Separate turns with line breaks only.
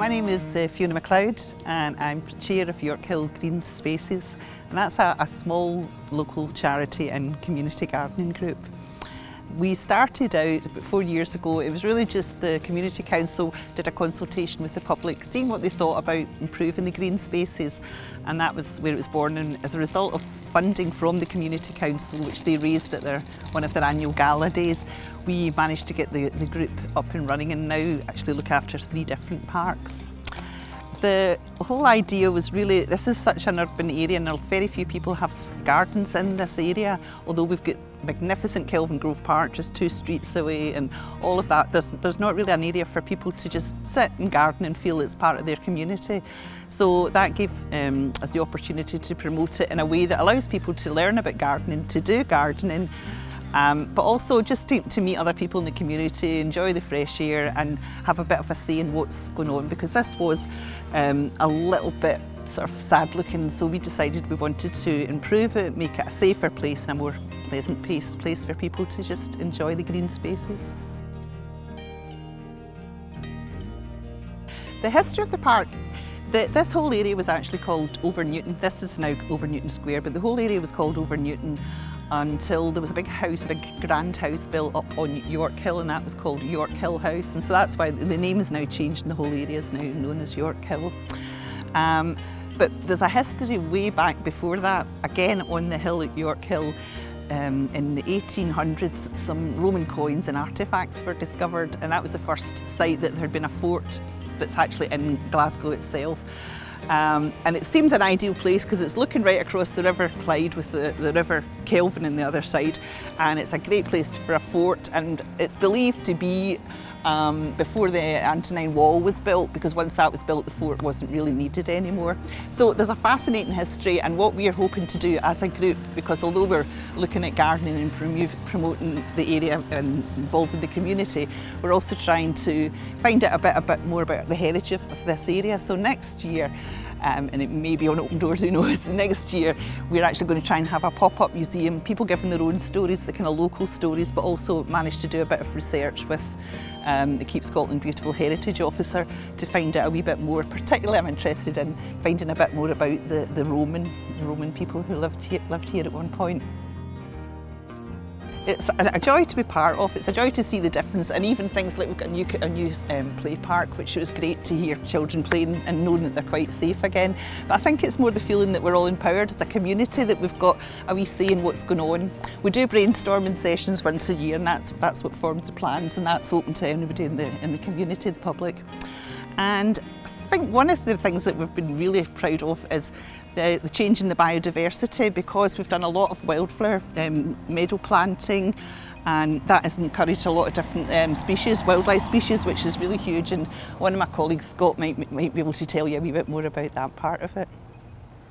My name is Fiona MacLeod and I'm Chair of Yorkhill Green Spaces, and that's a small local charity and community gardening group. We started out about 4 years ago. It was really just the Community Council did a consultation with the public, seeing what they thought about improving the green spaces, and that was where it was born. And as a result of funding from the Community Council, which they raised at one of their annual gala days, we managed to get the group up and running and now actually look after 3 different parks. The whole idea was really, this is such an urban area and very few people have gardens in this area, although we've got magnificent Kelvin Grove Park just 2 streets away and all of that. There's not really an area for people to just sit and garden and feel it's part of their community. So that gave us the opportunity to promote it in a way that allows people to learn about gardening, to do gardening, but also just to meet other people in the community, enjoy the fresh air and have a bit of a say in what's going on, because this was a little bit sort of sad looking, so we decided we wanted to improve it, make it a safer place and a more pleasant place for people to just enjoy the green spaces. The history of the park, this whole area was actually called Overnewton. This is now Overnewton Square, but the whole area was called Overnewton until there was a big house, a big grand house built up on Yorkhill, and that was called Yorkhill House, and so that's why the name is now changed and the whole area is now known as Yorkhill. But there's a history way back before that, again on the hill at Yorkhill. In the 1800s, some Roman coins and artefacts were discovered, and that was the first site that there had been a fort that's actually in Glasgow itself. And it seems an ideal place because it's looking right across the River Clyde with the River Kelvin on the other side, and it's a great place for a fort, and it's believed to be before the Antonine Wall was built, because once that was built the fort wasn't really needed anymore. So there's a fascinating history, and what we are hoping to do as a group, because although we're looking at gardening and promoting the area and involving the community, we're also trying to find out a bit more about the heritage of this area. So next year, and it may be on Open Doors, who knows, next year we're actually going to try and have a pop-up museum, people giving their own stories, the kind of local stories, but also managed to do a bit of research with the Keep Scotland Beautiful Heritage Officer to find out a wee bit more. Particularly I'm interested in finding a bit more about the Roman people who lived here at one point. It's a joy to be part of, it's a joy to see the difference, and even things like we've got a new play park, which was great to hear children playing and knowing that they're quite safe again. But I think it's more the feeling that we're all empowered as a community, that we've got a wee say in what's going on. We do brainstorming sessions once a year, and that's what forms the plans, and that's open to anybody in the community, the public. And I think one of the things that we've been really proud of is the change in the biodiversity, because we've done a lot of wildflower meadow planting, and that has encouraged a lot of different species, wildlife species, which is really huge, and one of my colleagues, Scott, might be able to tell you a wee bit more about that part of it.